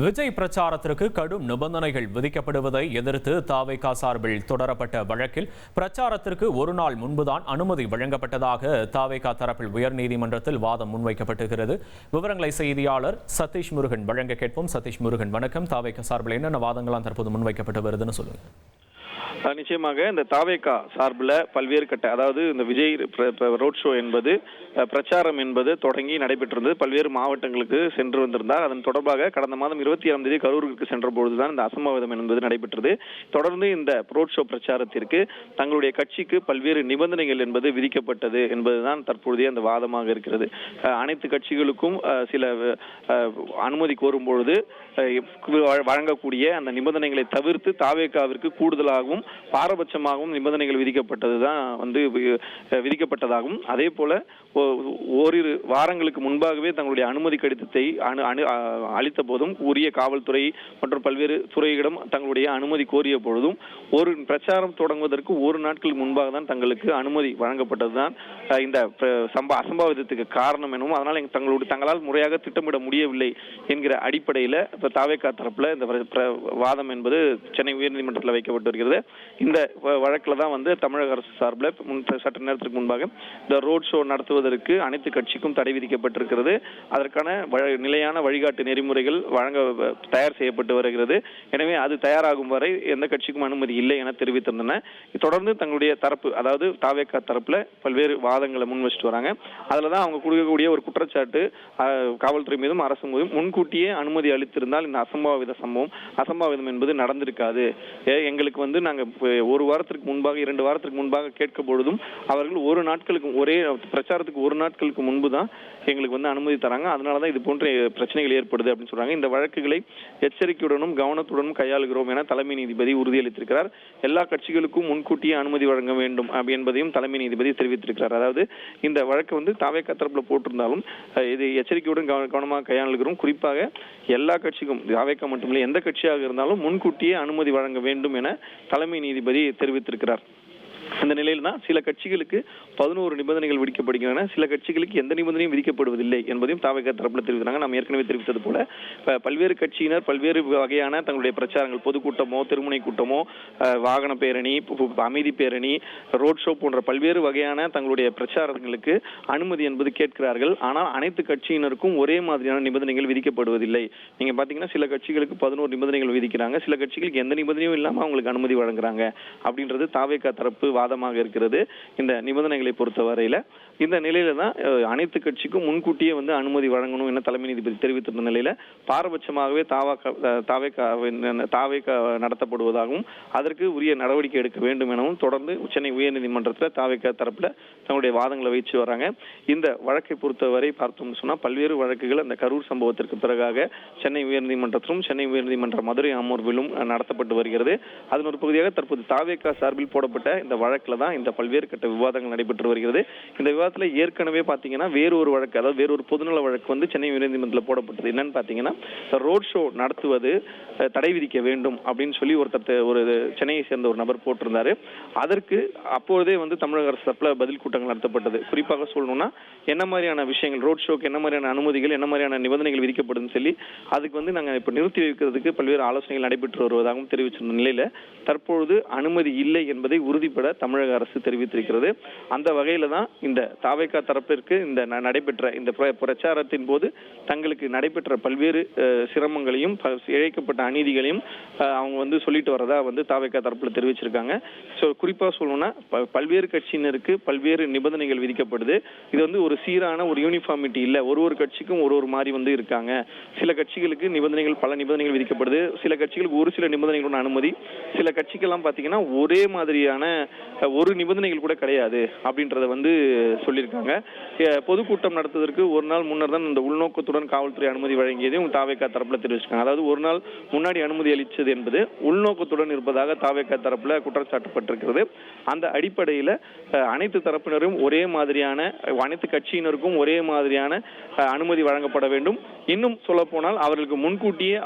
விஜய் பிரச்சாரத்திற்கு கடும் நிபந்தனைகள் விதிக்கப்படுவதை எதிர்த்து தாவேகா சார்பில் தொடரப்பட்ட வழக்கில் பிரச்சாரத்திற்கு ஒரு நாள் முன்புதான் அனுமதி வழங்கப்பட்டதாக தாவேகா தரப்பில் உயர்நீதிமன்றத்தில் வாதம் முன்வைக்கப்பட்டுகிறது. விவரங்களை செய்தியாளர் சதீஷ் முருகன் வழங்க கேட்போம். சதீஷ் முருகன், வணக்கம். தாவேகா சார்பில் என்னென்ன வாதங்களாம் தற்போது முன்வைக்கப்பட்டு வருதுன்னு சொல்லுங்க. நிச்சயமாக இந்த தாவேகா சார்பில் பல்வேறு கட்ட, அதாவது இந்த விஜய் ரோட் ஷோ என்பது பிரச்சாரம் என்பது தொடங்கி நடைபெற்றிருந்தது. பல்வேறு மாவட்டங்களுக்கு சென்று வந்திருந்தார். அதன் தொடர்பாக கடந்த மாதம் 27ஆம் தேதி கரூருக்கு சென்ற பொழுதுதான் இந்த அசம்பாவிதம் என்பது நடைபெற்றது. தொடர்ந்து இந்த ரோட் ஷோ பிரச்சாரத்திற்கு தங்களுடைய கட்சிக்கு பல்வேறு நிபந்தனைகள் என்பது விதிக்கப்பட்டது என்பதுதான் தற்பொழுதைய அந்த வாதமாக இருக்கிறது. அனைத்து கட்சிகளுக்கும் சில அனுமதி கோரும் பொழுது வழங்கக்கூடிய அந்த நிபந்தனைகளை தவிர்த்து தாவேகாவிற்கு கூடுதலாகவும் பாரபட்சமாகவும் நிபந்தனைகள் விதிக்கப்பட்டதாகவும் அதே போல ஓரிரு வாரங்களுக்கு முன்பாகவே தங்களுடைய அனுமதி கடிதத்தை அளித்த போதும் உரிய காவல்துறை மற்றும் பல்வேறு துறையிடம் தங்களுடைய அனுமதி கோரிய பொழுதும் ஒரு பிரச்சாரம் தொடங்குவதற்கு ஒரு நாட்களுக்கு முன்பாக தான் தங்களுக்கு அனுமதி வழங்கப்பட்டதுதான் இந்த அசம்பாவிதத்துக்கு காரணம் எனவும் அதனால் தங்களால் முறையாக திட்டமிட முடியவில்லை என்கிற அடிப்படையில் தாவேகா தரப்புல இந்த வாதம் என்பது சென்னை உயர்நீதிமன்றத்தில் வைக்கப்பட்டு வருகிறது. இந்த வழக்கில் தான் தமிழக அரசு சார்பில் சற்று நேரத்திற்கு முன்பாக இந்த ரோட் ஷோ நடத்துவதற்கு அனைத்து கட்சிக்கும் தடை விதிக்கப்பட்டிருக்கிறது. அதற்கான நிலையான வழிகாட்டு நெறிமுறைகள் தயார் செய்யப்பட்டு வருகிறது. எனவே அது தயாராகும் வரை எந்த கட்சிக்கும் அனுமதி இல்லை என தெரிவித்திருந்தன. தொடர்ந்து தங்களுடைய தரப்பு, அதாவது தாவேகா தரப்புல பல்வேறு வாதங்களை முன் வச்சுட்டு வராங்க. அதுலதான் அவங்க கொடுக்கக்கூடிய ஒரு குற்றச்சாட்டு, காவல்துறை மீதும் அரசு மீதும் முன்கூட்டியே அனுமதி அளித்திருந்தால் இந்த அசம்பாவிதம் என்பது நடந்திருக்காது. எங்களுக்கு நாங்க ஒரு வாரத்திற்கு முன்பாக 2 வாரத்திற்கு முன்பாக கேட்க பொழுதும் அவர்கள் ஒரு நாட்களுக்கு ஒரே பிரச்சாரத்துக்கு ஒரு நாட்களுக்கு முன்பு தான் எங்களுக்கு அனுமதி தராங்க. அதனாலதான் இது போன்ற பிரச்சனைகள் ஏற்படுது அப்படின்னு சொல்றாங்க. இந்த வழக்குகளை எச்சரிக்கையுடனும் கவனத்துடனும் கையாளுகிறோம் என தலைமை நீதிபதி உறுதியளித்திருக்கிறார். எல்லா கட்சிகளுக்கும் முன்கூட்டியே அனுமதி வழங்க வேண்டும் என்பதையும் தலைமை நீதிபதி தெரிவித்திருக்கிறார். அதாவது இந்த வழக்கு தாவேகா தரப்புல போட்டிருந்தாலும் இது எச்சரிக்கையுடன் கவனமாக கையாளுகிறோம். குறிப்பாக எல்லா கட்சிக்கும், தாவேகா மட்டுமில்லை எந்த கட்சியாக இருந்தாலும் முன்கூட்டியே அனுமதி வழங்க வேண்டும் என தலைமை நீதிபதி தெரிவித்திருக்கிறார். இந்த நிலையில் தான் சில கட்சிகளுக்கு 11 நிபந்தனைகள் விதிக்கப்படுகின்றன, சில கட்சிகளுக்கு எந்த நிபந்தனையும் விதிக்கப்படுவதில்லை என்பதையும் தாவேகா தரப்புல தெரிவிக்கிறாங்க. நாம் ஏற்கனவே தெரிவித்தது போல பல்வேறு கட்சியினர் பல்வேறு வகையான தங்களுடைய பிரச்சாரங்கள், பொதுக்கூட்டமோ திருமுனை கூட்டமோ வாகன பேரணி, அமைதி பேரணி, ரோட் ஷோ போன்ற பல்வேறு வகையான தங்களுடைய பிரச்சாரங்களுக்கு அனுமதி என்பது கேட்கிறார்கள். ஆனால் அனைத்து கட்சியினருக்கும் ஒரே மாதிரியான நிபந்தனைகள் விதிக்கப்படுவதில்லை. நீங்க பாத்தீங்கன்னா சில கட்சிகளுக்கு 11 நிபந்தனைகள் விதிக்கிறாங்க, சில கட்சிகளுக்கு எந்த நிபந்தனையும் இல்லாம அவங்களுக்கு அனுமதி வழங்குறாங்க அப்படின்றது தாவேகா தரப்பு வாதமாக இருக்கிறது. இந்த நிபந்தனைகளை பொறுத்தவரையில இந்த நிலையில தான் அனைத்து கட்சிக்கும் முன்கூட்டியே அனுமதி வழங்கணும் என தலைமை நீதிபதி தெரிவித்திருந்த நிலையில பாரபட்சமாகவே தாவேகா நடத்தப்படுவதாகவும் அதற்கு உரிய நடவடிக்கை எடுக்க வேண்டும் எனவும் தொடர்ந்து சென்னை உயர்நீதிமன்றத்தில் தாவேகா தரப்புல தங்களுடைய வாதங்களை வைத்து வராங்க. இந்த வழக்கை பொறுத்தவரை பார்த்தோம்னு சொன்னா பல்வேறு வழக்குகள் அந்த கரூர் சம்பவத்திற்கு பிறகாக சென்னை உயர்நீதிமன்றத்திலும் சென்னை உயர்நீதிமன்ற மதுரை அமர்விலும் நடத்தப்பட்டு வருகிறது. அதன் ஒரு பகுதியாக தற்போது தாவேகா சார்பில் போடப்பட்ட இந்த வழக்குல தான் இந்த பல்வேறு கட்ட விவாதங்கள் நடைபெற்று வருகிறது. இந்த விவாதத்துல ஏற்கனவே பாத்தீங்கன்னா வேறொரு வழக்கு, அதாவது வேறொரு பொதுநல வழக்கு சென்னை உயர்நீதிமன்றத்தில் போடப்பட்டது. என்னன்னு பாத்தீங்கன்னா ரோட் ஷோ நடத்துவது தடை விதிக்க வேண்டும் அப்படின்னு சொல்லி ஒரு சென்னையை சேர்ந்த ஒரு நபர் போட்டிருந்தாரு. அதற்கு அப்பொழுதே தமிழக அரசு தரப்புல பதில் கூட்டங்கள் நடத்தப்பட்டது. குறிப்பாக சொல்லணும்னா என்ன மாதிரியான விஷயங்கள், ரோட் ஷோக்கு என்ன மாதிரியான அனுமதிகள், என்ன மாதிரியான நிபந்தனைகள் விதிக்கப்படும் சொல்லி அதுக்கு நாங்க இப்ப நிறுத்தி வைக்கிறதுக்கு பல்வேறு ஆலோசனைகள் நடைபெற்று வருவதாகவும் தெரிவிச்சிருந்த நிலையில தற்பொழுது அனுமதி இல்லை என்பதை உறுதிப்பட தமிழக அரசு தெரிவித்திருக்கிறது. அந்த வகையில தான் இந்த தாவேகா தரப்பிற்கு இந்த நடைபெற்ற இந்த பிரச்சாரத்தின் போது தங்களுக்கு நடைபெற்ற பல்வேறு சிரமங்களையும் இழைக்கப்பட்ட அநீதிகளையும் அவங்க சொல்லிட்டு வரதா தாவேகா தரப்புல தெரிவிச்சிருக்காங்க. குறிப்பா சொல்லணும்னா பல்வேறு கட்சியினருக்கு பல்வேறு நிபந்தனைகள் விதிக்கப்படுது. இது ஒரு சீரான ஒரு யூனிஃபார்மிட்டி இல்ல, ஒரு கட்சிக்கும் ஒரு மாதிரி இருக்காங்க. சில கட்சிகளுக்கு பல நிபந்தனைகள் விதிக்கப்படுது, சில கட்சிகளுக்கு ஒரு சில நிபந்தனைகளுடன் அனுமதி, சில கட்சிக்கெல்லாம் பாத்தீங்கன்னா ஒரே மாதிரியான ஒரு நிபந்தனைகள் கூட கிடையாது அப்படின்றத சொல்லியிருக்காங்க. பொதுக்கூட்டம் நடத்துவதற்கு ஒரு நாள் முன்னர் தான் இந்த உள்நோக்கத்துடன் காவல்துறை அனுமதி வழங்கியதையும் தாவேகா தரப்புல தெரிவிச்சிருக்காங்க. அதாவது ஒரு நாள் முன்னாடி அனுமதி அளித்தது என்பது உள்நோக்கத்துடன் இருப்பதாக தாவேகா தரப்புல குற்றச்சாட்டப்பட்டிருக்கிறது. அந்த அடிப்படையில அனைத்து தரப்பினரும் ஒரே மாதிரியான, அனைத்து கட்சியினருக்கும் ஒரே மாதிரியான அனுமதி வழங்கப்பட வேண்டும். இன்னும் சொல்ல போனால் அவர்களுக்கு முன்கூட்டியே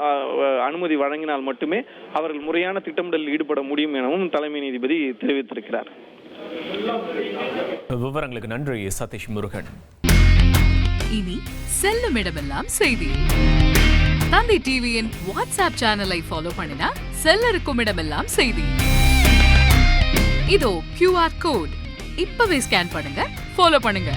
அனுமதி வழங்கினால் மட்டுமே அவர்கள் முறையான திட்டமிடலில் ஈடுபட முடியும் எனவும் தலைமை நீதிபதி தெரிவித்திருக்கிறார். விவரங்களுக்கு நன்றி சதீஷ் முருகன். இனி செல்லுமிடமெல்லாம் செய்தி. தந்தி டிவியின் வாட்ஸ்அப் சேனலை ஃபாலோ பண்ணினா செல்ல இருக்கும் இடமெல்லாம் செய்தி. இதோ QR கோட் இப்பவே ஸ்கேன் பண்ணுங்க, ஃபாலோ பண்ணுங்க.